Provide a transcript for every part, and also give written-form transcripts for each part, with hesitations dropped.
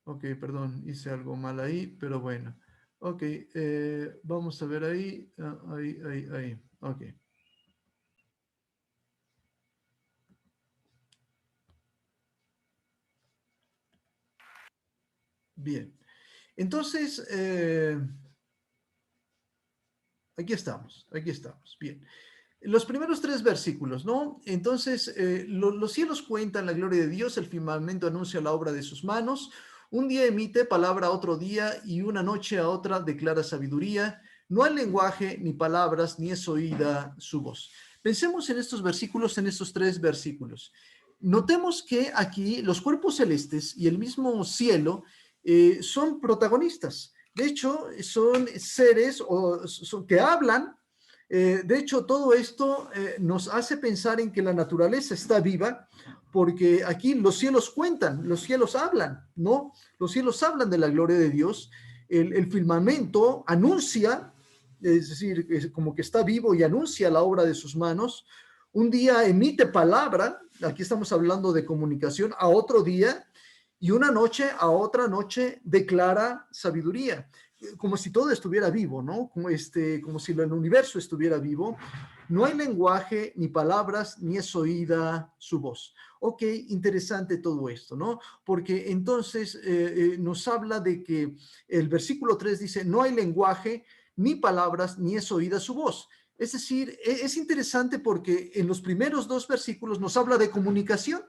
Ok, perdón, hice algo mal ahí, pero bueno. Ok, vamos a ver ahí. Ahí, ahí, ahí. Ok, bien. Entonces, aquí estamos, aquí estamos. Bien. Los primeros tres versículos, ¿no? Entonces, los cielos cuentan la gloria de Dios, el firmamento anuncia la obra de sus manos, un día emite palabra a otro día y una noche a otra declara sabiduría. No hay lenguaje ni palabras, ni es oída su voz. Pensemos en estos versículos, en estos tres versículos. Notemos que aquí los cuerpos celestes y el mismo cielo son protagonistas. De hecho, son seres que hablan. De hecho, todo esto nos hace pensar en que la naturaleza está viva, porque aquí los cielos cuentan, los cielos hablan, ¿no? Los cielos hablan de la gloria de Dios, el firmamento anuncia, es decir, es como que está vivo y anuncia la obra de sus manos. Un día emite palabra, aquí estamos hablando de comunicación, a otro día, y una noche a otra noche declara sabiduría, como si todo estuviera vivo, ¿no? Como si el universo estuviera vivo. No hay lenguaje, ni palabras, ni es oída su voz. Ok, interesante todo esto, ¿no? Porque entonces nos habla de que el versículo 3 dice, no hay lenguaje, ni palabras, ni es oída su voz. Es decir, es interesante porque en los primeros dos versículos nos habla de comunicación,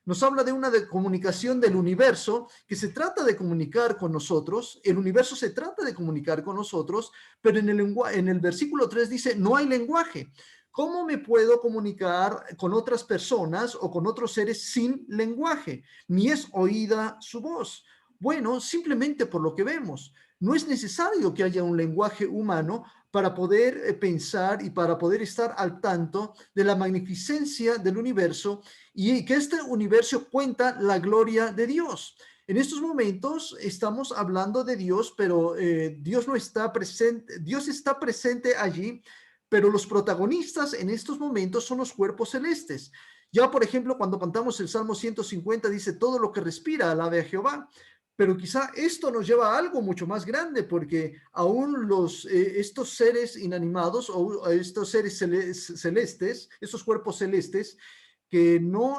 nos habla de una comunicación del universo que se trata de comunicar con nosotros, el universo se trata de comunicar con nosotros, pero en el versículo 3 dice, no hay lenguaje. ¿Cómo me puedo comunicar con otras personas o con otros seres sin lenguaje? Ni es oída su voz. Bueno, simplemente por lo que vemos. No es necesario que haya un lenguaje humano para poder pensar y para poder estar al tanto de la magnificencia del universo y que este universo cuenta la gloria de Dios. En estos momentos estamos hablando de Dios, pero Dios no está presente, Dios está presente allí, pero los protagonistas en estos momentos son los cuerpos celestes. Ya, por ejemplo, cuando cantamos el Salmo 150, dice, todo lo que respira, alabe a Jehová. Pero quizá esto nos lleva a algo mucho más grande, porque aún estos seres inanimados o estos seres celestes, estos cuerpos celestes, que no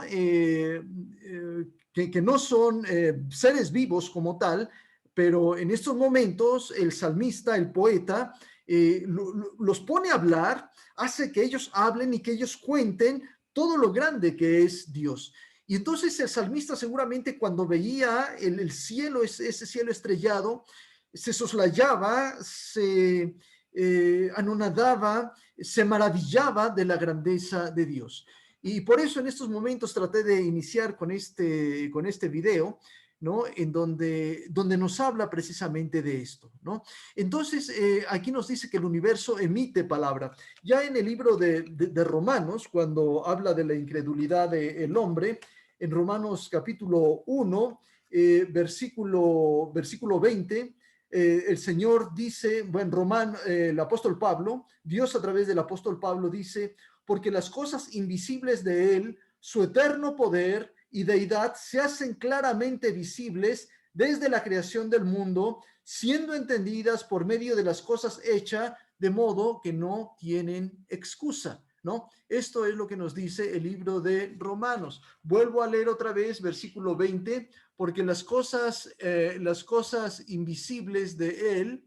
son seres vivos como tal, pero en estos momentos el salmista, el poeta, los pone a hablar, hace que ellos hablen y que ellos cuenten todo lo grande que es Dios. Y entonces el salmista seguramente cuando veía el cielo, ese cielo estrellado, se soslayaba, se anonadaba, se maravillaba de la grandeza de Dios. Y por eso en estos momentos traté de iniciar con este video, ¿no? En donde nos habla precisamente de esto, ¿no? Entonces, aquí nos dice que el universo emite palabra. Ya en el libro de Romanos, cuando habla de la incredulidad del hombre, en Romanos capítulo 1, versículo 20, el Señor dice, bueno, el apóstol Pablo, Dios a través del apóstol Pablo dice, porque las cosas invisibles de él, su eterno poder y deidad se hacen claramente visibles desde la creación del mundo, siendo entendidas por medio de las cosas hechas, de modo que no tienen excusa, ¿no? Esto es lo que nos dice el libro de Romanos. Vuelvo a leer otra vez versículo 20, porque las cosas invisibles de él,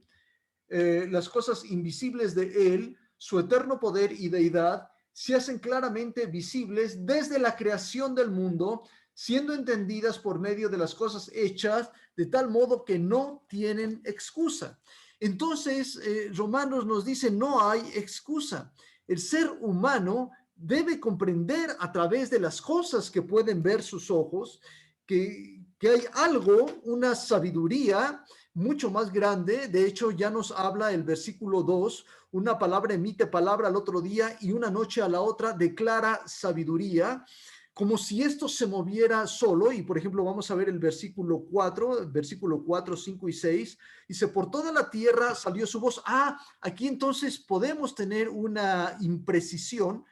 su eterno poder y deidad, se hacen claramente visibles desde la creación del mundo, siendo entendidas por medio de las cosas hechas, de tal modo que no tienen excusa. Entonces, Romanos nos dice, no hay excusa. El ser humano debe comprender a través de las cosas que pueden ver sus ojos, que hay algo, una sabiduría mucho más grande. De hecho, ya nos habla el versículo 2, una palabra emite palabra al otro día y una noche a la otra declara sabiduría, como si esto se moviera solo. Y por ejemplo, vamos a ver el versículo 4, 5 y 6. Dice, por toda la tierra salió su voz. Aquí entonces podemos tener una imprecisión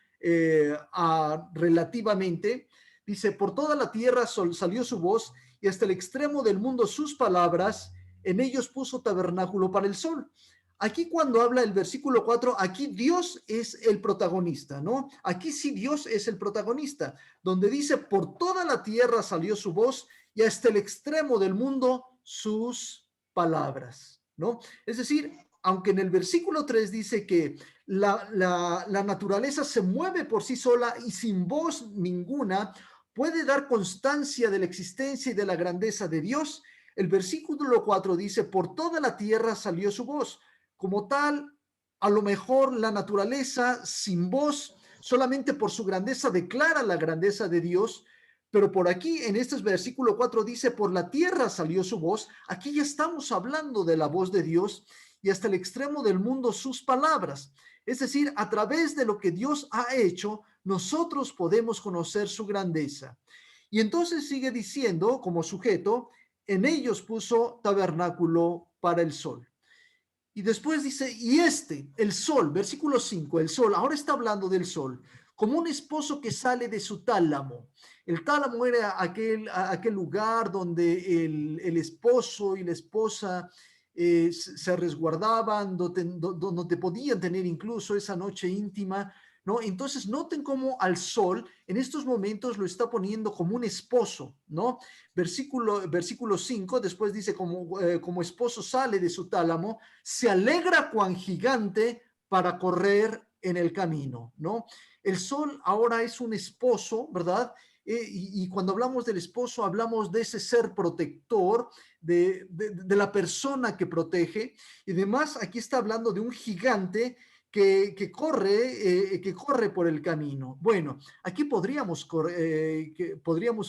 relativamente. Dice, por toda la tierra salió su voz y hasta el extremo del mundo sus palabras, en ellos puso tabernáculo para el sol. Aquí cuando habla el versículo 4, aquí Dios es el protagonista, ¿no? Aquí sí Dios es el protagonista, donde dice, por toda la tierra salió su voz y hasta el extremo del mundo sus palabras, ¿no? Es decir, aunque en el versículo 3 dice que la naturaleza se mueve por sí sola y sin voz ninguna puede dar constancia de la existencia y de la grandeza de Dios, el versículo 4 dice, por toda la tierra salió su voz. Como tal, a lo mejor la naturaleza sin voz, solamente por su grandeza declara la grandeza de Dios, pero por aquí en este versículo 4 dice, por la tierra salió su voz. Aquí ya estamos hablando de la voz de Dios y hasta el extremo del mundo sus palabras. Es decir, a través de lo que Dios ha hecho, nosotros podemos conocer su grandeza. Y entonces sigue diciendo como sujeto, en ellos puso tabernáculo para el sol. Y después dice, y el sol, versículo 5, el sol, ahora está hablando del sol, como un esposo que sale de su tálamo. El tálamo era aquel lugar donde el esposo y la esposa se resguardaban, donde podían tener incluso esa noche íntima, ¿no? Entonces noten cómo al sol en estos momentos lo está poniendo como un esposo, ¿no? Versículo 5, después dice, como esposo sale de su tálamo, se alegra cuan gigante para correr en el camino, ¿no? El sol ahora es un esposo, ¿verdad? Y cuando hablamos del esposo, hablamos de ese ser protector, de la persona que protege, y además aquí está hablando de un gigante que corre por el camino. Bueno, aquí podríamos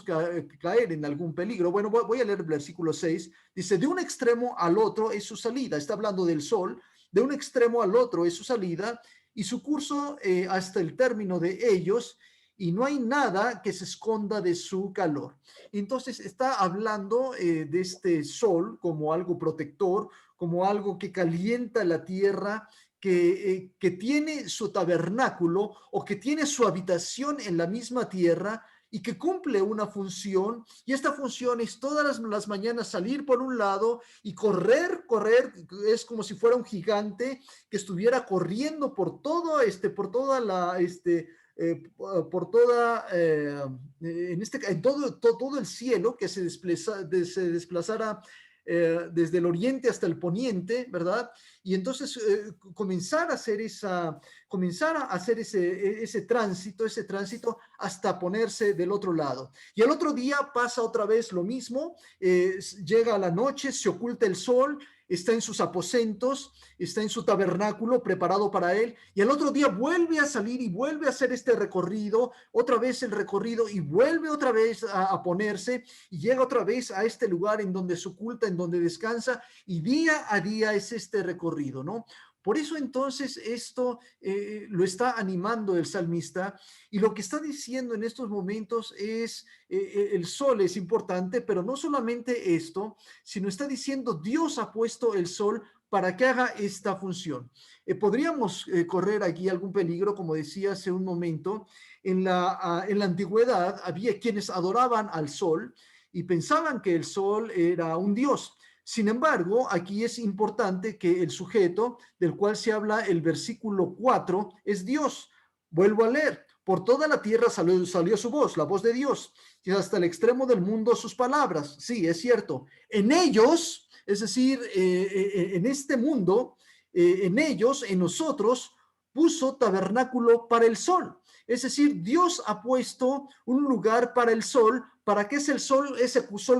caer en algún peligro. Bueno, voy a leer el versículo 6. Dice, de un extremo al otro es su salida. Está hablando del sol. De un extremo al otro es su salida y su curso hasta el término de ellos, y no hay nada que se esconda de su calor. Entonces está hablando de este sol como algo protector, como algo que calienta la tierra, que tiene su tabernáculo o que tiene su habitación en la misma tierra y que cumple una función, y esta función es todas las mañanas salir por un lado y correr, es como si fuera un gigante que estuviera corriendo por toda la, por toda, en todo el cielo, que se desplazara desde el oriente hasta el poniente, ¿verdad? Y entonces comenzar a hacer ese tránsito hasta ponerse del otro lado. Y al otro día pasa otra vez lo mismo, llega la noche, se oculta el sol, está en sus aposentos, está en su tabernáculo preparado para él, y al otro día vuelve a salir y vuelve a hacer este recorrido, otra vez el recorrido, y vuelve otra vez a ponerse, y llega otra vez a este lugar en donde se oculta, en donde descansa, y día a día es este recorrido, ¿no? Por eso entonces esto lo está animando el salmista, y lo que está diciendo en estos momentos es, el sol es importante, pero no solamente esto, sino está diciendo Dios ha puesto el sol para que haga esta función. Podríamos correr aquí algún peligro, como decía hace un momento. En la antigüedad había quienes adoraban al sol y pensaban que el sol era un dios. Sin embargo, aquí es importante que el sujeto del cual se habla el versículo 4 es Dios. Vuelvo a leer. Por toda la tierra salió su voz, la voz de Dios, y hasta el extremo del mundo sus palabras. Sí, es cierto. En ellos, es decir, en este mundo, en ellos, en nosotros, puso tabernáculo para el sol. Es decir, Dios ha puesto un lugar para el sol, para que ese sol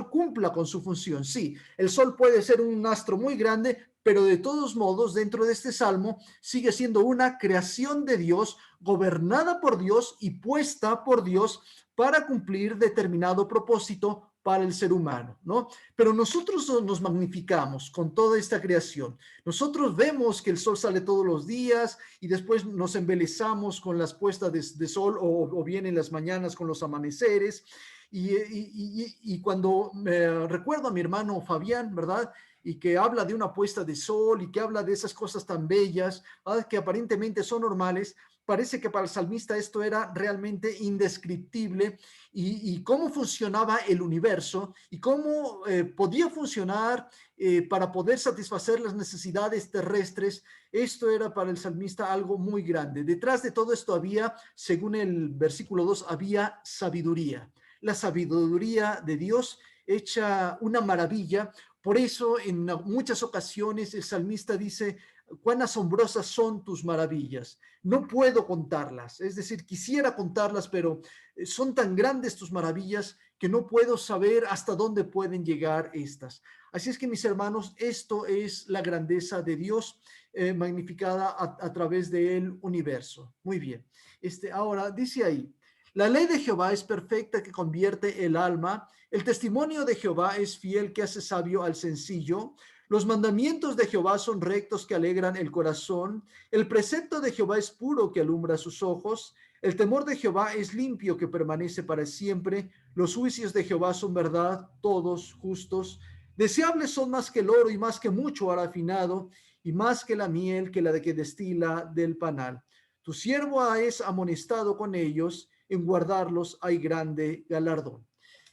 cumpla con su función. Sí, el sol puede ser un astro muy grande, pero de todos modos, dentro de este salmo, sigue siendo una creación de Dios, gobernada por Dios y puesta por Dios para cumplir determinado propósito para el ser humano, ¿no? Pero nosotros nos magnificamos con toda esta creación. Nosotros vemos que el sol sale todos los días y después nos embelezamos con las puestas de sol o bien en las mañanas con los amaneceres. Y cuando me recuerdo a mi hermano Fabián, ¿verdad? Y que habla de una puesta de sol y que habla de esas cosas tan bellas, ¿verdad? Que aparentemente son normales, parece que para el salmista esto era realmente indescriptible y cómo funcionaba el universo y cómo podía funcionar para poder satisfacer las necesidades terrestres. Esto era para el salmista algo muy grande. Detrás de todo esto había, según el versículo 2, había sabiduría. La sabiduría de Dios hecha una maravilla. Por eso en muchas ocasiones el salmista dice, cuán asombrosas son tus maravillas. No puedo contarlas, es decir, quisiera contarlas, pero son tan grandes tus maravillas que no puedo saber hasta dónde pueden llegar estas. Así es que, mis hermanos, esto es la grandeza de Dios magnificada a través del universo. Muy bien. Ahora dice ahí, la ley de Jehová es perfecta que convierte el alma. El testimonio de Jehová es fiel que hace sabio al sencillo. Los mandamientos de Jehová son rectos que alegran el corazón. El precepto de Jehová es puro que alumbra sus ojos. El temor de Jehová es limpio que permanece para siempre. Los juicios de Jehová son verdad, todos justos. Deseables son más que el oro y más que mucho oro afinado y más que la miel que la de que destila del panal. Tu siervo es amonestado con ellos, en guardarlos hay grande galardón.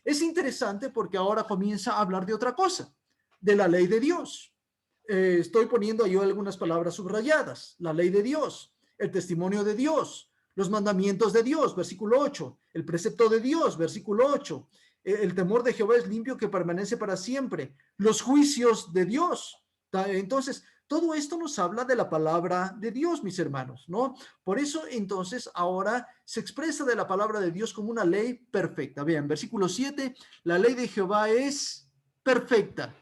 Es interesante porque ahora comienza a hablar de otra cosa, de la ley de Dios. Estoy poniendo yo algunas palabras subrayadas. La ley de Dios, el testimonio de Dios, los mandamientos de Dios, versículo 8, el precepto de Dios, versículo 8, el temor de Jehová es limpio que permanece para siempre, los juicios de Dios. Entonces, todo esto nos habla de la palabra de Dios, mis hermanos, ¿no? Por eso, entonces, ahora se expresa de la palabra de Dios como una ley perfecta. Vean, versículo 7, la ley de Jehová es perfecta.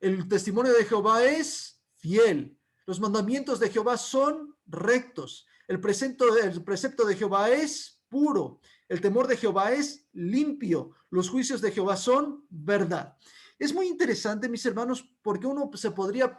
El testimonio de Jehová es fiel. Los mandamientos de Jehová son rectos. El precepto de Jehová es puro. El temor de Jehová es limpio. Los juicios de Jehová son verdad. Es muy interesante, mis hermanos, porque uno se podría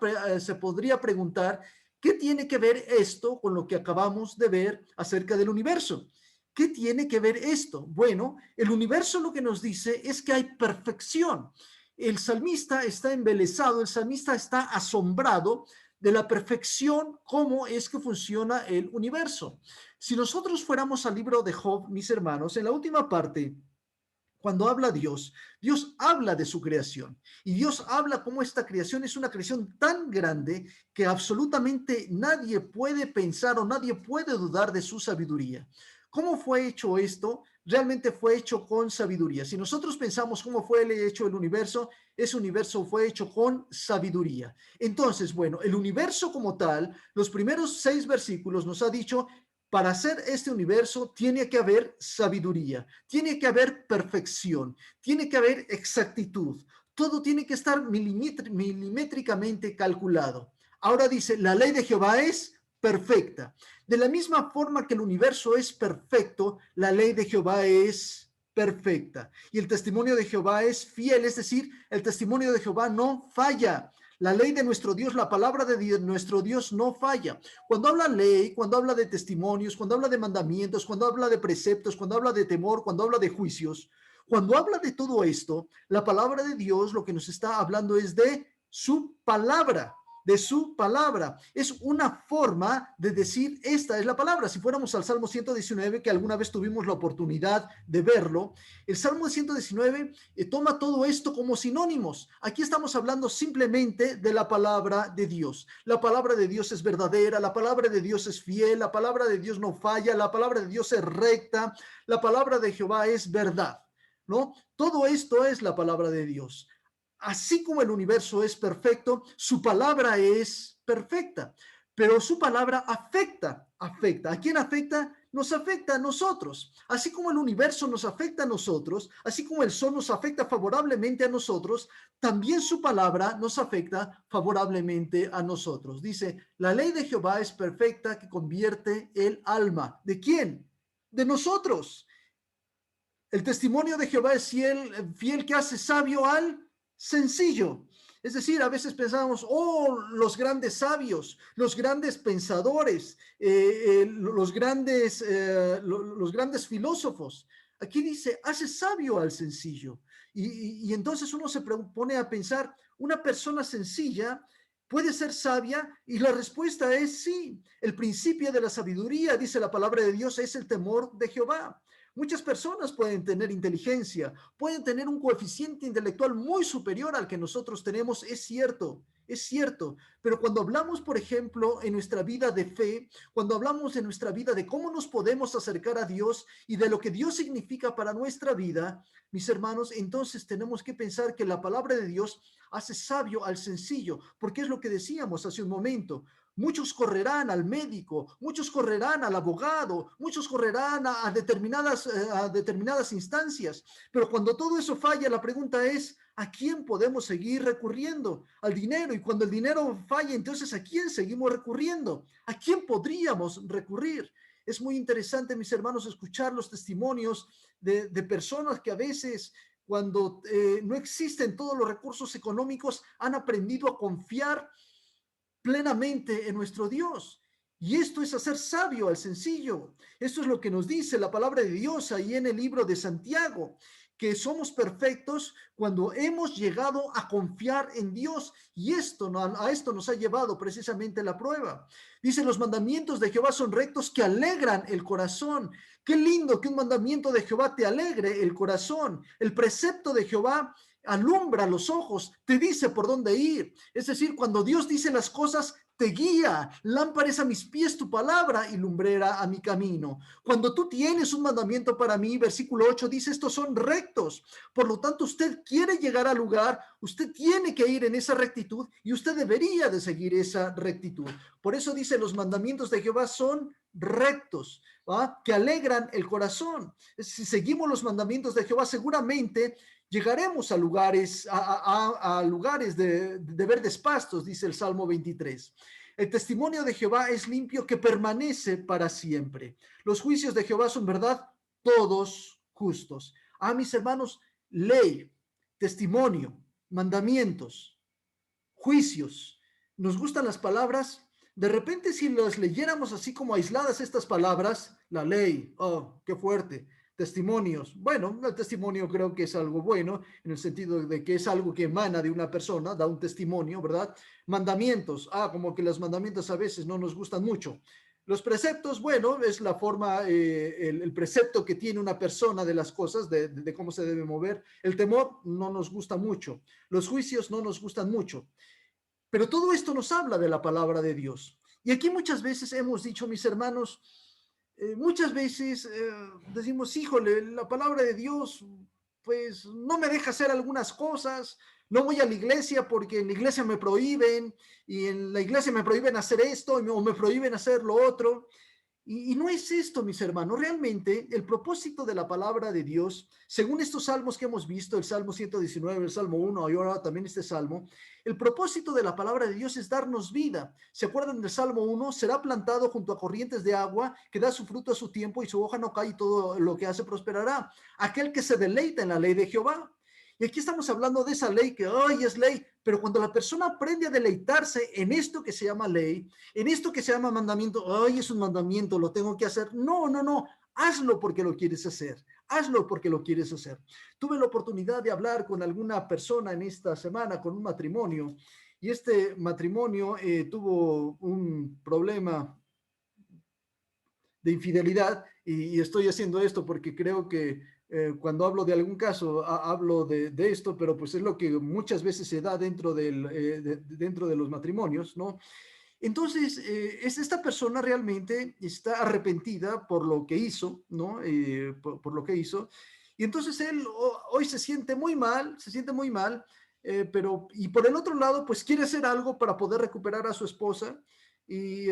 preguntar, ¿qué tiene que ver esto con lo que acabamos de ver acerca del universo? ¿Qué tiene que ver esto? Bueno, el universo lo que nos dice es que hay perfección. El salmista está embelesado, el salmista está asombrado de la perfección, cómo es que funciona el universo. Si nosotros fuéramos al libro de Job, mis hermanos, en la última parte, cuando habla Dios, Dios habla de su creación y Dios habla cómo esta creación es una creación tan grande que absolutamente nadie puede pensar o nadie puede dudar de su sabiduría. ¿Cómo fue hecho esto? Realmente fue hecho con sabiduría. Si nosotros pensamos cómo fue hecho el universo, ese universo fue hecho con sabiduría. Entonces, bueno, el universo como tal, los primeros 6 versículos nos ha dicho para hacer este universo tiene que haber sabiduría, tiene que haber perfección, tiene que haber exactitud. Todo tiene que estar milimétricamente calculado. Ahora dice, la ley de Jehová es perfecta. De la misma forma que el universo es perfecto, la ley de Jehová es perfecta. Y el testimonio de Jehová es fiel, es decir, el testimonio de Jehová no falla. La ley de nuestro Dios, la palabra de Dios, nuestro Dios no falla. Cuando habla ley, cuando habla de testimonios, cuando habla de mandamientos, cuando habla de preceptos, cuando habla de temor, cuando habla de juicios, cuando habla de todo esto, la palabra de Dios lo que nos está hablando es de su palabra, de su palabra. Es una forma de decir, esta es la palabra. Si fuéramos al Salmo 119, que alguna vez tuvimos la oportunidad de verlo, el Salmo 119 toma todo esto como sinónimos. Aquí estamos hablando simplemente de la palabra de Dios. La palabra de Dios es verdadera, la palabra de Dios es fiel, la palabra de Dios no falla, la palabra de Dios es recta, la palabra de Jehová es verdad, ¿no? Todo esto es la palabra de Dios. Así como el universo es perfecto, su palabra es perfecta, pero su palabra afecta. ¿A quién afecta? Nos afecta a nosotros. Así como el universo nos afecta a nosotros, así como el sol nos afecta favorablemente a nosotros, también su palabra nos afecta favorablemente a nosotros. Dice, la ley de Jehová es perfecta que convierte el alma. ¿De quién? De nosotros. El testimonio de Jehová es fiel que hace sabio al sencillo. Es decir, a veces pensamos, oh, los grandes sabios, los grandes pensadores, los grandes filósofos. Aquí dice, hace sabio al sencillo. Y entonces uno se pone a pensar, ¿una persona sencilla puede ser sabia? Y la respuesta es sí. El principio de la sabiduría, dice la palabra de Dios, es el temor de Jehová. Muchas personas pueden tener inteligencia, pueden tener un coeficiente intelectual muy superior al que nosotros tenemos, es cierto, pero cuando hablamos, por ejemplo, en nuestra vida de fe, cuando hablamos en nuestra vida de cómo nos podemos acercar a Dios y de lo que Dios significa para nuestra vida, mis hermanos, entonces tenemos que pensar que la palabra de Dios hace sabio al sencillo, porque es lo que decíamos hace un momento. Muchos correrán al médico, muchos correrán al abogado, muchos correrán a determinadas instancias, pero cuando todo eso falla, la pregunta es, ¿a quién podemos seguir recurriendo? Al dinero. Y cuando el dinero falla, entonces ¿a quién seguimos recurriendo? ¿A quién podríamos recurrir? Es muy interesante, mis hermanos, escuchar los testimonios de personas que a veces, cuando no existen todos los recursos económicos, han aprendido a confiar plenamente en nuestro Dios. Y esto es hacer sabio al sencillo. Esto es lo que nos dice la palabra de Dios ahí en el libro de Santiago, que somos perfectos cuando hemos llegado a confiar en Dios. Y a esto nos ha llevado precisamente la prueba. Dice, los mandamientos de Jehová son rectos que alegran el corazón. Qué lindo que un mandamiento de Jehová te alegre el corazón. El precepto de Jehová alumbra los ojos, te dice por dónde ir. Es decir, cuando Dios dice las cosas, te guía. Lámpara es a mis pies tu palabra y lumbrera a mi camino. Cuando tú tienes un mandamiento para mí, versículo 8 dice, estos son rectos. Por lo tanto, usted quiere llegar al lugar, usted tiene que ir en esa rectitud y usted debería de seguir esa rectitud. Por eso dice, los mandamientos de Jehová son rectos, ¿va? Que alegran el corazón. Si seguimos los mandamientos de Jehová, seguramente llegaremos a lugares, a lugares de verdes pastos, dice el Salmo 23. El testimonio de Jehová es limpio que permanece para siempre. Los juicios de Jehová son verdad, todos justos. Mis hermanos, ley, testimonio, mandamientos, juicios. ¿Nos gustan las palabras? De repente, si las leyéramos así como aisladas estas palabras, la ley, oh, qué fuerte. Testimonios, bueno, el testimonio creo que es algo bueno, en el sentido de que es algo que emana de una persona, da un testimonio, ¿verdad? Mandamientos, como que los mandamientos a veces no nos gustan mucho. Los preceptos, bueno, es la forma, el precepto que tiene una persona de las cosas, de cómo se debe mover. El temor no nos gusta mucho. Los juicios no nos gustan mucho. Pero todo esto nos habla de la palabra de Dios. Y aquí muchas veces hemos dicho, mis hermanos, muchas veces decimos, híjole, la palabra de Dios, pues no me deja hacer algunas cosas, no voy a la iglesia porque en la iglesia me prohíben y en la iglesia me prohíben hacer esto o me prohíben hacer lo otro. Y no es esto, mis hermanos. Realmente el propósito de la palabra de Dios, según estos salmos que hemos visto, el Salmo 119, el Salmo 1 y ahora también este Salmo, el propósito de la palabra de Dios es darnos vida. ¿Se acuerdan del Salmo 1? Será plantado junto a corrientes de agua, que da su fruto a su tiempo y su hoja no cae y todo lo que hace prosperará. Aquel que se deleita en la ley de Jehová. Y aquí estamos hablando de esa ley que hoy es ley, pero cuando la persona aprende a deleitarse en esto que se llama ley, en esto que se llama mandamiento, ay, es un mandamiento, lo tengo que hacer. No, no, no, hazlo porque lo quieres hacer, hazlo porque lo quieres hacer. Tuve la oportunidad de hablar con alguna persona en esta semana, con un matrimonio, y este matrimonio tuvo un problema de infidelidad y estoy haciendo esto porque creo que cuando hablo de algún caso hablo de esto, pero pues es lo que muchas veces se da dentro de los matrimonios, ¿no? Entonces, esta persona realmente está arrepentida por lo que hizo, ¿no? Por lo que hizo. Y entonces él hoy se siente muy mal, y por el otro lado, pues quiere hacer algo para poder recuperar a su esposa. Y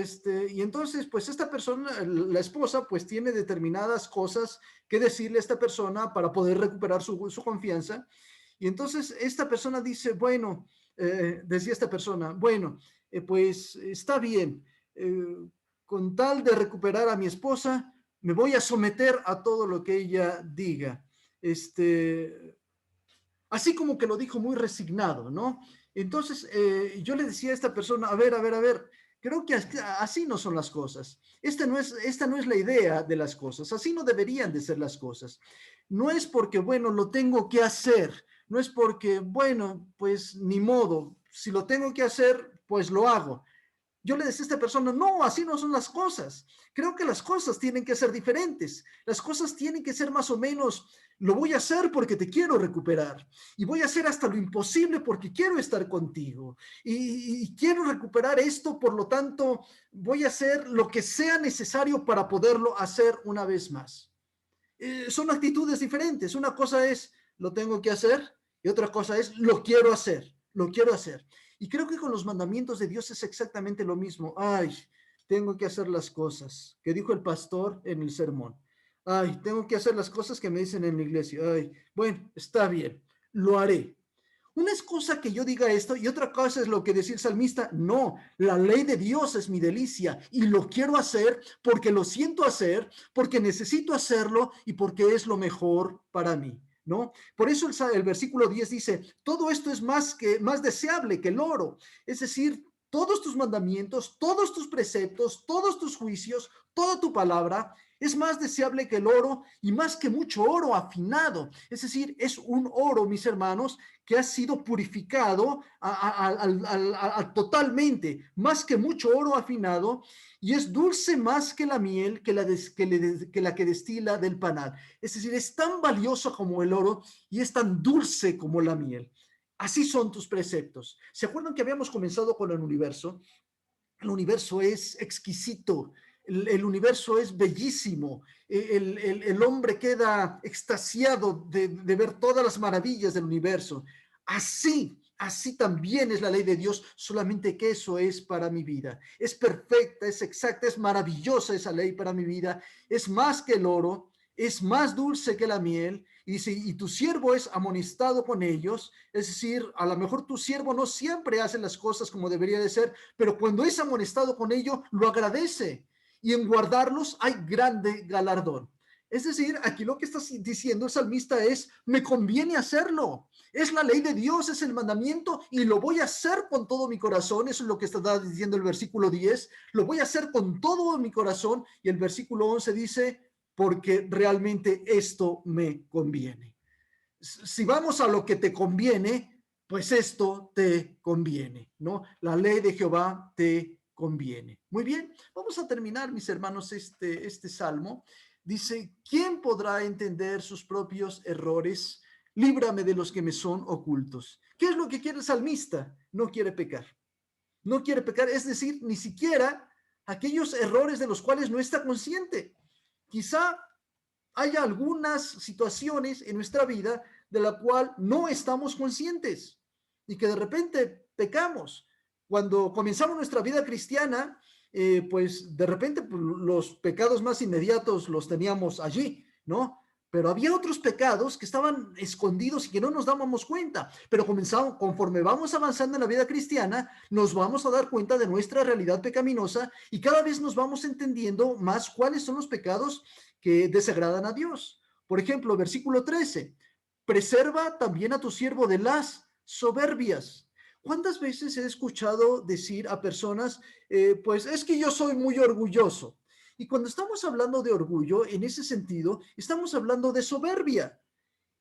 entonces, pues esta persona, la esposa, pues tiene determinadas cosas que decirle a esta persona para poder recuperar su confianza. Y entonces esta persona dice, bueno, decía esta persona, bueno, pues está bien, con tal de recuperar a mi esposa, me voy a someter a todo lo que ella diga. Así como que lo dijo muy resignado, ¿no? Entonces yo le decía a esta persona, a ver, Creo que así no son las cosas. Esta no es la idea de las cosas. Así no deberían de ser las cosas. No es porque, bueno, lo tengo que hacer. No es porque, bueno, pues ni modo. Si lo tengo que hacer, pues lo hago. Yo le decía a esta persona, no, así no son las cosas. Creo que las cosas tienen que ser diferentes. Las cosas tienen que ser más o menos, lo voy a hacer porque te quiero recuperar. Y voy a hacer hasta lo imposible porque quiero estar contigo. Y quiero recuperar esto, por lo tanto, voy a hacer lo que sea necesario para poderlo hacer una vez más. Son actitudes diferentes. Una cosa es, lo tengo que hacer, y otra cosa es, lo quiero hacer, lo quiero hacer. Y creo que con los mandamientos de Dios es exactamente lo mismo. Ay, tengo que hacer las cosas que dijo el pastor en el sermón. Ay, tengo que hacer las cosas que me dicen en la iglesia. Ay, bueno, está bien, lo haré. Una es cosa que yo diga esto y otra cosa es lo que decía el salmista. No, la ley de Dios es mi delicia y lo quiero hacer porque lo siento hacer, porque necesito hacerlo y porque es lo mejor para mí, ¿no? Por eso el versículo 10 dice, todo esto es más deseable que el oro. Es decir, todos tus mandamientos, todos tus preceptos, todos tus juicios, toda tu palabra es más deseable que el oro y más que mucho oro afinado. Es decir, es un oro, mis hermanos, que ha sido purificado totalmente, más que mucho oro afinado, y es dulce más que la miel que la que destila del panal. Es decir, es tan valioso como el oro y es tan dulce como la miel. Así son tus preceptos. ¿Se acuerdan que habíamos comenzado con el universo? El universo es exquisito, el universo es bellísimo, el hombre queda extasiado de ver todas las maravillas del universo. Así también es la ley de Dios, solamente que eso es para mi vida. Es perfecta, es exacta, es maravillosa esa ley para mi vida. Es más que el oro, es más dulce que la miel. Y dice, y tu siervo es amonestado con ellos. Es decir, a lo mejor tu siervo no siempre hace las cosas como debería de ser, pero cuando es amonestado con ello, lo agradece. Y en guardarlos hay grande galardón. Es decir, aquí lo que está diciendo el salmista es, me conviene hacerlo. Es la ley de Dios, es el mandamiento y lo voy a hacer con todo mi corazón. Eso es lo que está diciendo el versículo 10. Lo voy a hacer con todo mi corazón. Y el versículo 11 dice, porque realmente esto me conviene. Si vamos a lo que te conviene, pues esto te conviene, ¿no? La ley de Jehová te conviene. Muy bien, vamos a terminar, mis hermanos, este salmo. Dice, ¿quién podrá entender sus propios errores? Líbrame de los que me son ocultos. ¿Qué es lo que quiere el salmista? No quiere pecar. No quiere pecar, es decir, ni siquiera aquellos errores de los cuales no está consciente. Quizá haya algunas situaciones en nuestra vida de la cual no estamos conscientes y que de repente pecamos. Cuando comenzamos nuestra vida cristiana, pues de repente pues, los pecados más inmediatos los teníamos allí, ¿no? Pero había otros pecados que estaban escondidos y que no nos dábamos cuenta. Pero conforme vamos avanzando en la vida cristiana, nos vamos a dar cuenta de nuestra realidad pecaminosa y cada vez nos vamos entendiendo más cuáles son los pecados que desagradan a Dios. Por ejemplo, versículo 13, preserva también a tu siervo de las soberbias. ¿Cuántas veces he escuchado decir a personas, pues es que yo soy muy orgulloso? Y cuando estamos hablando de orgullo, en ese sentido, estamos hablando de soberbia.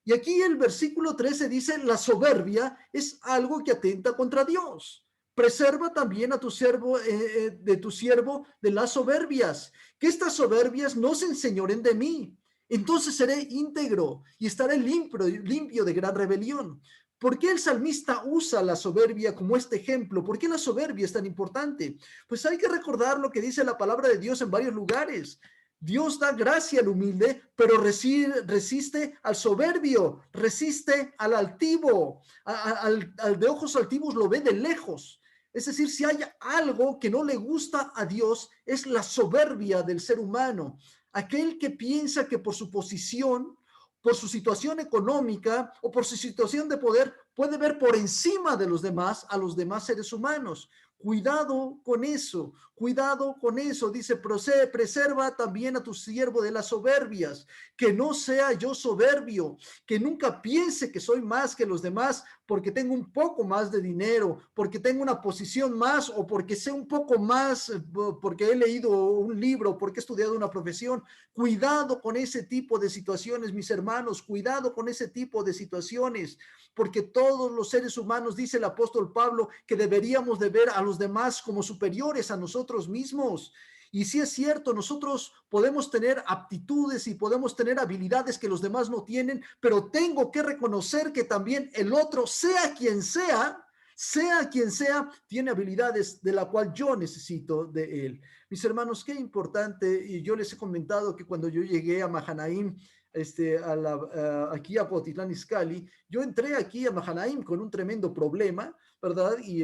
Y aquí el versículo 13 dice, la soberbia es algo que atenta contra Dios. Preserva también a tu siervo, de tu siervo de las soberbias, que estas soberbias no se enseñoren de mí. Entonces seré íntegro y estaré limpio de gran rebelión. ¿Por qué el salmista usa la soberbia como este ejemplo? ¿Por qué la soberbia es tan importante? Pues hay que recordar lo que dice la palabra de Dios en varios lugares. Dios da gracia al humilde, pero resiste al soberbio, resiste al altivo, al de ojos altivos lo ve de lejos. Es decir, si hay algo que no le gusta a Dios, es la soberbia del ser humano. Aquel que piensa que por su posición, por su situación económica o por su situación de poder, puede ver por encima de los demás a los demás seres humanos. Cuidado con eso, cuidado con eso. Dice, preserva también a tu siervo de las soberbias, que no sea yo soberbio, que nunca piense que soy más que los demás porque tengo un poco más de dinero, porque tengo una posición más o porque sé un poco más, porque he leído un libro, porque he estudiado una profesión. Cuidado con ese tipo de situaciones, mis hermanos, cuidado con ese tipo de situaciones, porque todos los seres humanos, dice el apóstol Pablo, que deberíamos de ver a los demás como superiores a nosotros mismos. Y sí es cierto, nosotros podemos tener aptitudes y podemos tener habilidades que los demás no tienen, pero tengo que reconocer que también el otro, sea quien sea, tiene habilidades de la cual yo necesito de él. Mis hermanos, qué importante, y yo les he comentado que cuando yo llegué a Mahanaim, aquí a Potitlán Izcalli, yo entré aquí a Mahanaim con un tremendo problema, ¿verdad? Y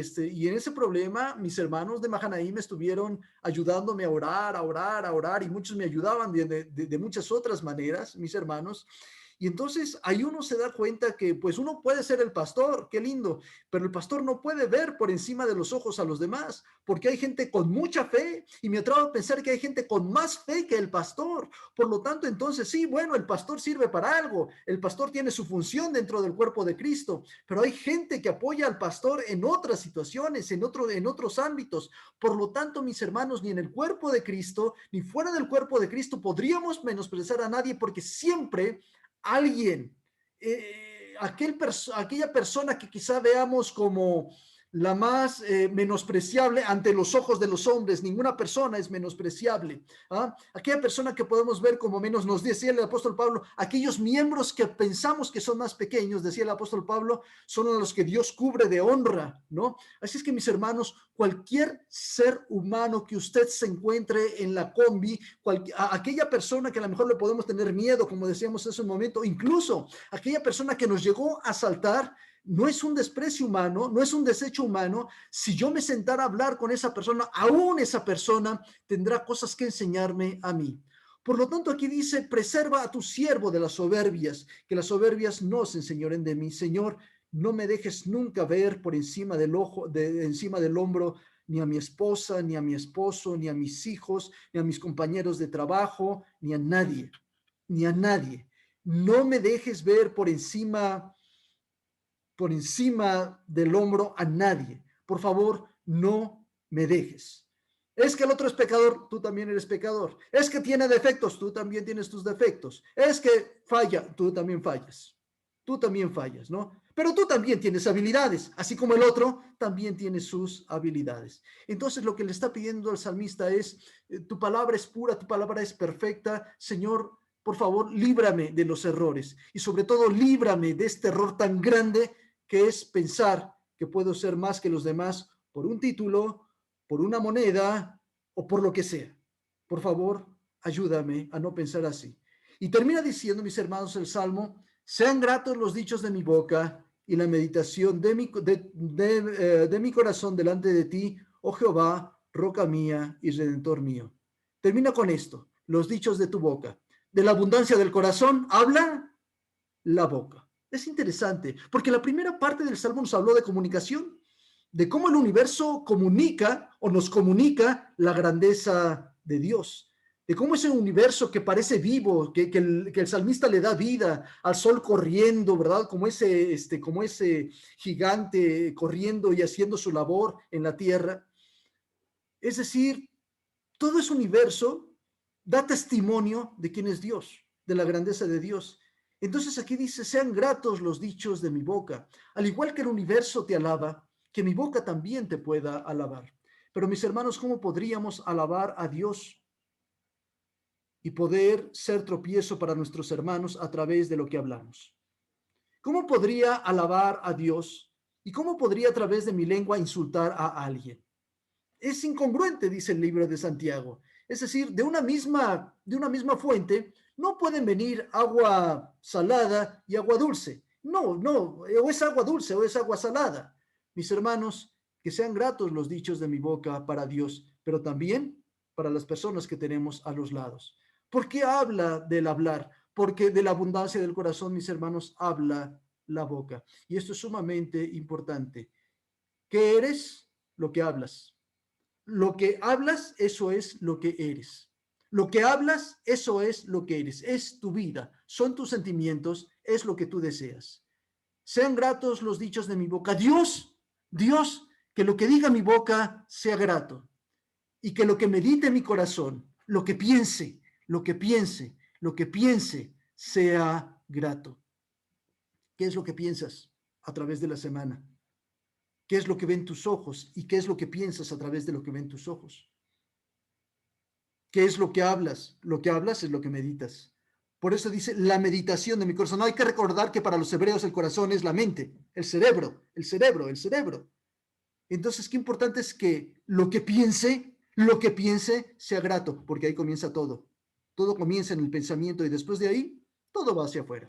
en ese problema, mis hermanos de Mahanaim estuvieron ayudándome a orar, a orar, a orar, y muchos me ayudaban de muchas otras maneras, mis hermanos. Y entonces ahí uno se da cuenta que pues uno puede ser el pastor, qué lindo, pero el pastor no puede ver por encima de los ojos a los demás, porque hay gente con mucha fe y me atrevo a pensar que hay gente con más fe que el pastor. Por lo tanto, entonces sí, bueno, el pastor sirve para algo, el pastor tiene su función dentro del cuerpo de Cristo, pero hay gente que apoya al pastor en otras situaciones, en otros ámbitos. Por lo tanto, mis hermanos, ni en el cuerpo de Cristo, ni fuera del cuerpo de Cristo podríamos menospreciar a nadie porque siempre alguien, aquella persona que quizá veamos como la más menospreciable ante los ojos de los hombres, ninguna persona es menospreciable. ¿Ah? Aquella persona que podemos ver como menos, nos decía el apóstol Pablo, aquellos miembros que pensamos que son más pequeños, decía el apóstol Pablo, son a los que Dios cubre de honra, ¿no? Así es que mis hermanos, cualquier ser humano que usted se encuentre en la combi, aquella persona que a lo mejor le podemos tener miedo, como decíamos hace un momento, incluso aquella persona que nos llegó a asaltar, no es un desprecio humano, no es un desecho humano. Si yo me sentara a hablar con esa persona, aún esa persona tendrá cosas que enseñarme a mí. Por lo tanto, aquí dice, preserva a tu siervo de las soberbias, que las soberbias no se enseñoren de mí. Señor, no me dejes nunca ver por encima del ojo, encima del hombro, ni a mi esposa, ni a mi esposo, ni a mis hijos, ni a mis compañeros de trabajo, ni a nadie, ni a nadie. No me dejes ver por encima del hombro a nadie. Por favor, no me dejes. Es que el otro es pecador, tú también eres pecador. Es que tiene defectos, tú también tienes tus defectos. Es que falla, tú también fallas. Tú también fallas, ¿no? Pero tú también tienes habilidades, así como el otro también tiene sus habilidades. Entonces lo que le está pidiendo el salmista es, tu palabra es pura, tu palabra es perfecta, Señor, por favor, líbrame de los errores y sobre todo líbrame de este error tan grande que es pensar que puedo ser más que los demás por un título, por una moneda o por lo que sea. Por favor, ayúdame a no pensar así. Y termina diciendo, mis hermanos, el Salmo, sean gratos los dichos de mi boca y la meditación de mi corazón delante de ti, oh Jehová, roca mía y redentor mío. Termina con esto, los dichos de tu boca. De la abundancia del corazón habla la boca. Es interesante, porque la primera parte del Salmo nos habló de comunicación, de cómo el universo comunica o nos comunica la grandeza de Dios, de cómo ese universo que parece vivo, que el salmista le da vida al sol corriendo, ¿verdad? Como ese gigante corriendo y haciendo su labor en la tierra. Es decir, todo ese universo da testimonio de quién es Dios, de la grandeza de Dios. Entonces aquí dice, sean gratos los dichos de mi boca, al igual que el universo te alaba, que mi boca también te pueda alabar. Pero mis hermanos, ¿cómo podríamos alabar a Dios y poder ser tropiezo para nuestros hermanos a través de lo que hablamos? ¿Cómo podría alabar a Dios y cómo podría a través de mi lengua insultar a alguien? Es incongruente, dice el libro de Santiago. Es decir, de una misma fuente no pueden venir agua salada y agua dulce. No, no, o es agua dulce o es agua salada. Mis hermanos, que sean gratos los dichos de mi boca para Dios, pero también para las personas que tenemos a los lados. ¿Por qué habla del hablar? Porque de la abundancia del corazón, mis hermanos, habla la boca. Y esto es sumamente importante. ¿Qué eres? lo que hablas. Lo que hablas, eso es lo que eres. Lo que hablas, eso es lo que eres. Es tu vida, son tus sentimientos, es lo que tú deseas. Sean gratos los dichos de mi boca. Dios, que lo que diga mi boca sea grato y que lo que medite mi corazón, lo que piense sea grato. ¿Qué es lo que piensas a través de la semana? ¿Qué es lo que ven tus ojos y qué es lo que piensas a través de lo que ven tus ojos? ¿Qué es lo que hablas? Lo que hablas es lo que meditas. Por eso dice la meditación de mi corazón. No hay que recordar que para los hebreos el corazón es la mente, el cerebro, el cerebro, el cerebro. Entonces, qué importante es que lo que piense sea grato, porque ahí comienza todo. Todo comienza en el pensamiento y después de ahí, todo va hacia afuera.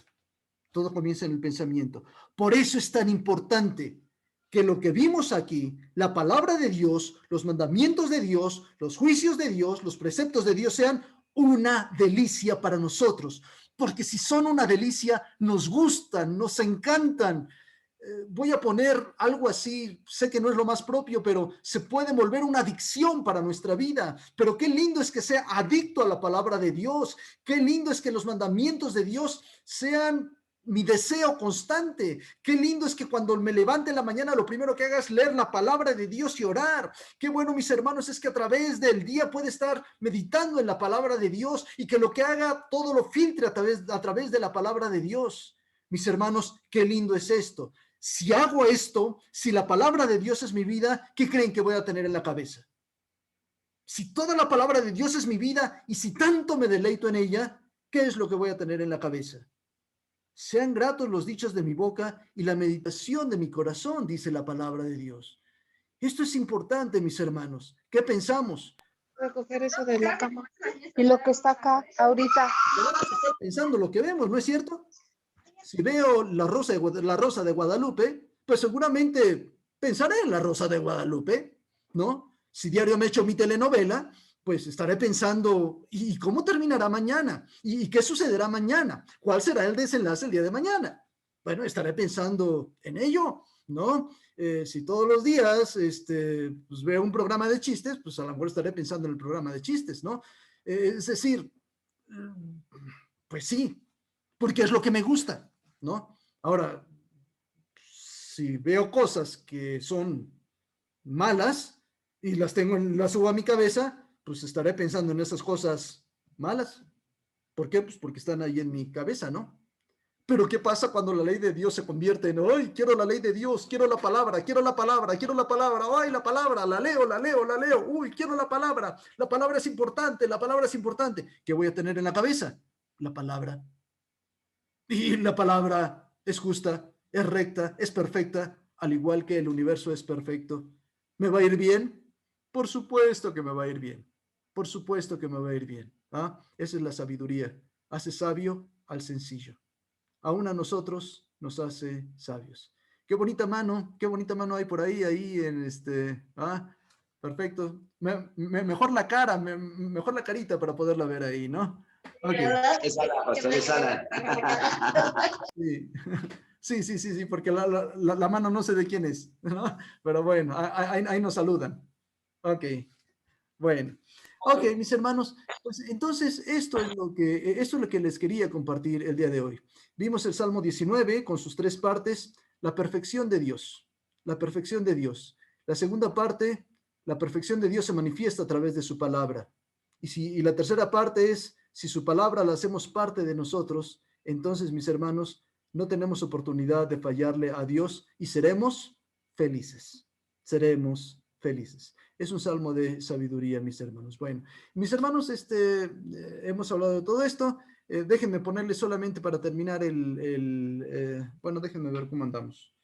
Todo comienza en el pensamiento. Por eso es tan importante que lo que vimos aquí, la palabra de Dios, los mandamientos de Dios, los juicios de Dios, los preceptos de Dios sean una delicia para nosotros. Porque si son una delicia, nos gustan, nos encantan. Voy a poner algo así, sé que no es lo más propio, pero se puede volver una adicción para nuestra vida. Pero qué lindo es que sea adicto a la palabra de Dios. Qué lindo es que los mandamientos de Dios sean mi deseo constante. Qué lindo es que cuando me levante en la mañana lo primero que haga es leer la palabra de Dios y orar. Qué bueno, mis hermanos, es que a través del día puede estar meditando en la palabra de Dios y que lo que haga todo lo filtre a través de la palabra de Dios. Mis hermanos, qué lindo es esto. Si hago esto, si la palabra de Dios es mi vida, ¿qué creen que voy a tener en la cabeza? Si toda la palabra de Dios es mi vida y si tanto me deleito en ella, ¿qué es lo que voy a tener en la cabeza? Sean gratos los dichos de mi boca y la meditación de mi corazón, dice la palabra de Dios. Esto es importante, mis hermanos. ¿Qué pensamos? Recoger eso de la cama. Y lo que está acá ahorita. Pensando lo que vemos, ¿no es cierto? Si veo la rosa de Guadalupe, pues seguramente pensaré en la rosa de Guadalupe, ¿no? Si diario me echo mi telenovela, pues estaré pensando, ¿y cómo terminará mañana? ¿Y qué sucederá mañana? ¿Cuál será el desenlace el día de mañana? Bueno, estaré pensando en ello, ¿no? Si todos los días pues veo un programa de chistes, pues a lo mejor estaré pensando en el programa de chistes, ¿no? Es decir, pues sí, porque es lo que me gusta, ¿no? Ahora, si veo cosas que son malas y las subo a mi cabeza, pues estaré pensando en esas cosas malas. ¿Por qué? Pues porque están ahí en mi cabeza, ¿no? Pero ¿qué pasa cuando la ley de Dios se convierte en, ¡ay, quiero la ley de Dios, quiero la palabra, quiero la palabra, quiero la palabra, ay, la palabra, la leo, la leo, la leo, uy, quiero la palabra es importante, la palabra es importante. ¿Qué voy a tener en la cabeza? La palabra. Y la palabra es justa, es recta, es perfecta, al igual que el universo es perfecto. ¿Me va a ir bien? Por supuesto que me va a ir bien. Por supuesto que me va a ir bien. ¿Ah? Esa es la sabiduría. Hace sabio al sencillo. Aún a nosotros nos hace sabios. Qué bonita mano hay por ahí en ¿ah? Perfecto. Mejor la cara, mejor la carita para poderla ver ahí, ¿no? Ok. Es Ana, pastor, es Ana. Sí. Sí, sí, sí, sí, porque la mano no sé de quién es, ¿no? Pero bueno, ahí nos saludan. Ok, bueno. Ok, mis hermanos, pues entonces esto es lo que les quería compartir el día de hoy. Vimos el Salmo 19 con sus tres partes, la perfección de Dios, la perfección de Dios. La segunda parte, la perfección de Dios se manifiesta a través de su palabra. Y la tercera parte es, si su palabra la hacemos parte de nosotros, entonces, mis hermanos, no tenemos oportunidad de fallarle a Dios y seremos felices. Seremos felices. Es un salmo de sabiduría, mis hermanos. Bueno, mis hermanos, hemos hablado de todo esto. Déjenme ponerle solamente para terminar bueno, déjenme ver cómo andamos.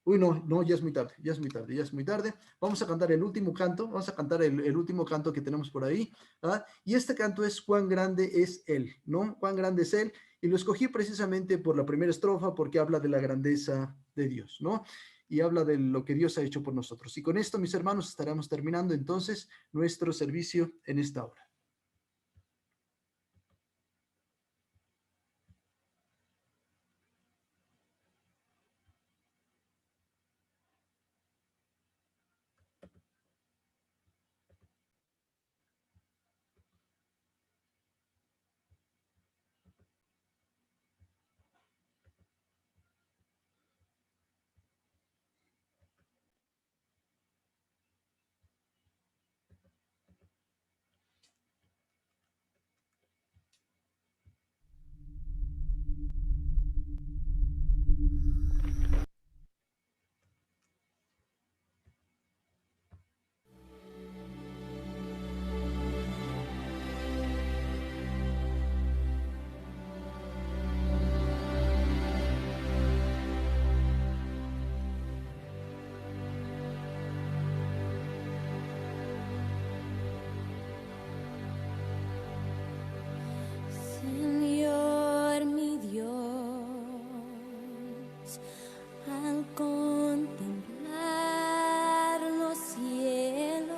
Uy, no, no, ya es muy tarde, ya es muy tarde, ya es muy tarde. Vamos a cantar el último canto, vamos a cantar el último canto que tenemos por ahí. ¿Ah? Y este canto es Cuán grande es Él, ¿no? Cuán grande es Él. Y lo escogí precisamente por la primera estrofa porque habla de la grandeza de Dios, ¿no? Y habla de lo que Dios ha hecho por nosotros. Y con esto, mis hermanos, estaremos terminando entonces nuestro servicio en esta hora. contemplar los cielos,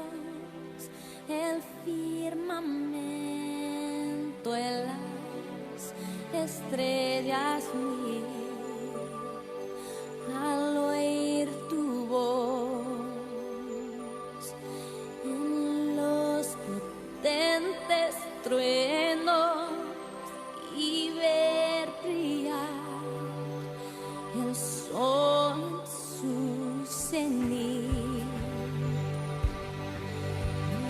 el firmamento, en las estrellas mil, al oír tu voz, en los potentes truenos y ver brillar el sol en su cenit.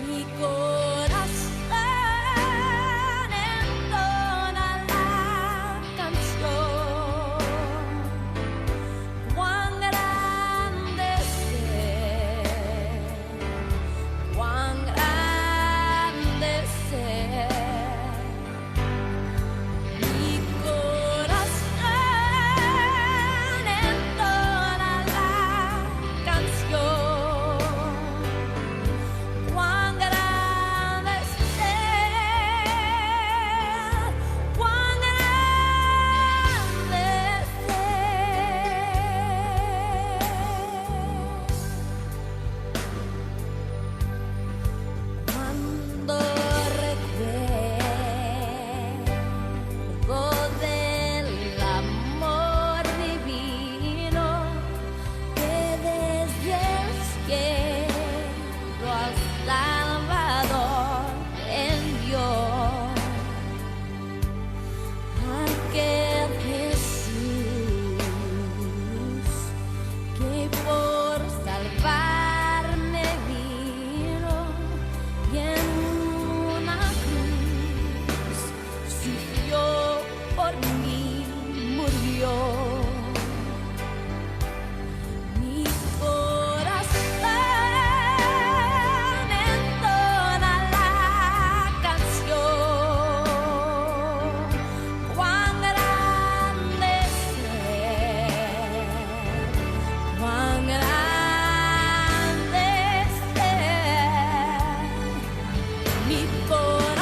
Mi corazón entona la canción. Cuán grande es Él, cuán grande es Él. Mi corazón entona la canción. Cuán grande es Él, cuán grande es Él. Cuando recuerdo del amor divino que desde el cielo al Salvador envió, aquel Jesús que por salvarme vino y en una cruz sufrió por mí, murió. Mi corazón entona la canción. Cuán grande es Él, cuán grande es Él. Mi corazón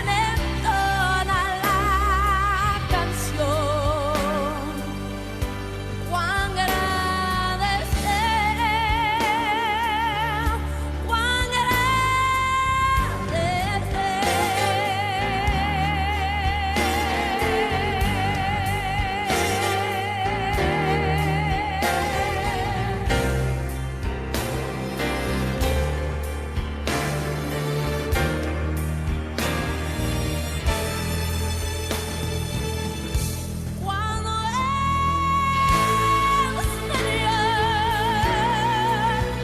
entona la canción. Cuán grande es Él, cuán grande es cuando el Señor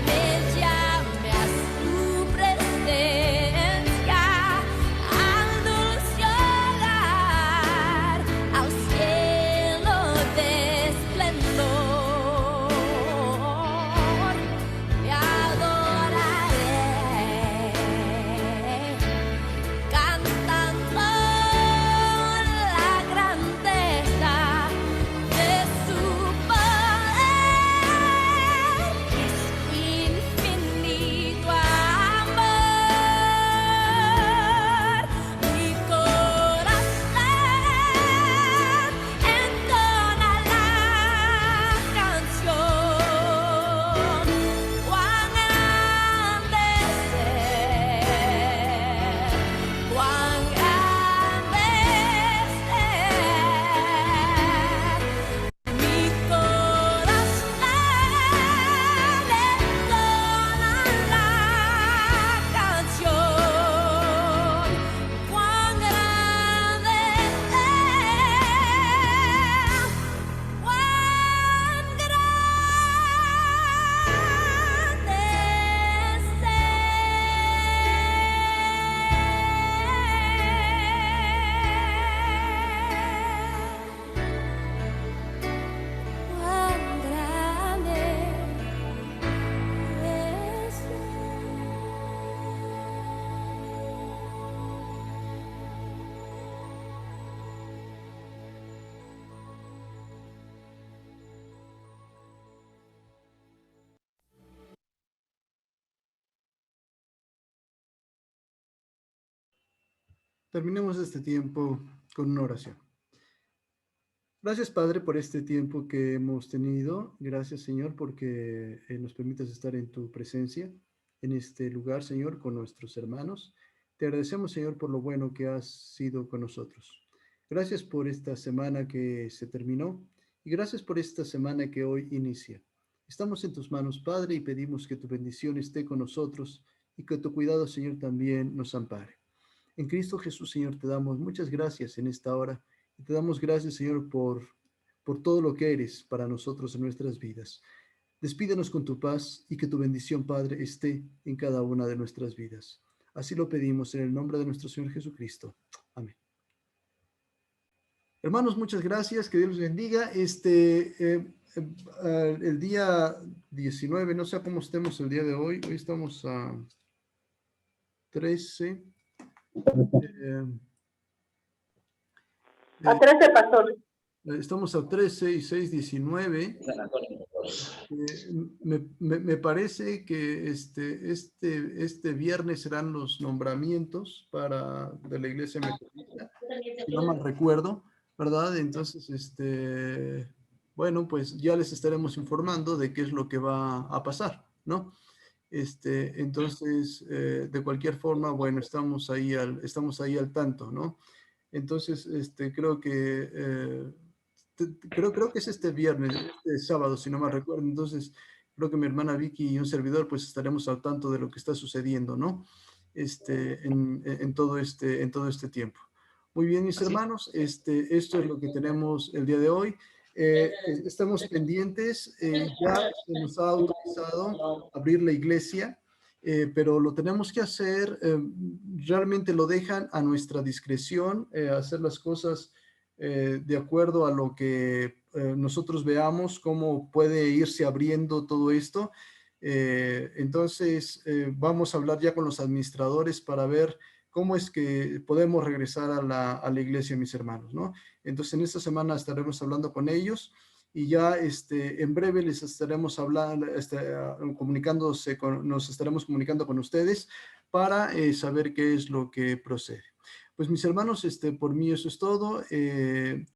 me llame a su presencia, al dulce hogar, al cielo de esplendor, le adoraré, cantando la grandeza de su poder y su infinito amor. Mi corazón entona la canción. Cuán grande es Él, cuán grande es Él. Mi corazón entona la canción. Cuán grande es Él, cuán grande es Él. Terminemos este tiempo con una oración. Gracias, Padre, por este tiempo que hemos tenido. Gracias, Señor, porque nos permites estar en tu presencia, en este lugar, Señor, con nuestros hermanos. Te agradecemos, Señor, por lo bueno que has sido con nosotros. Gracias por esta semana que se terminó y gracias por esta semana que hoy inicia. Estamos en tus manos, Padre, y pedimos que tu bendición esté con nosotros y que tu cuidado, Señor, también nos ampare. En Cristo Jesús, Señor, te damos muchas gracias en esta hora. Y te damos gracias, Señor, por todo lo que eres para nosotros en nuestras vidas. Despídenos con tu paz y que tu bendición, Padre, esté en cada una de nuestras vidas. Así lo pedimos en el nombre de nuestro Señor Jesucristo. Amén. Hermanos, muchas gracias. Que Dios los bendiga. El día 19, no sé cómo estemos el día de hoy. Hoy estamos a 13. A 13, pastor. Estamos a 13 y 6, 19. Me parece que este viernes serán los nombramientos de la iglesia metodista, si no mal recuerdo, ¿verdad? Entonces, bueno, pues ya les estaremos informando de qué es lo que va a pasar, ¿no? Entonces, de cualquier forma, bueno, estamos ahí al tanto, ¿no? Entonces, creo que creo que es este viernes, este sábado, si no me recuerdo. Entonces, creo que mi hermana Vicky y un servidor, pues estaremos al tanto de lo que está sucediendo, ¿no? En todo este tiempo. Muy bien, mis hermanos, esto es lo que tenemos el día de hoy. Estamos pendientes, ya se nos ha autorizado abrir la iglesia, pero lo tenemos que hacer, realmente lo dejan a nuestra discreción, hacer las cosas de acuerdo a lo que nosotros veamos, cómo puede irse abriendo todo esto. Entonces, vamos a hablar ya con los administradores para ver cómo es que podemos regresar a la iglesia, mis hermanos, ¿no? Entonces, en esta semana estaremos hablando con ellos y ya en breve les estaremos hablando, nos estaremos comunicando con ustedes para saber qué es lo que procede. Pues mis hermanos, por mí eso es todo.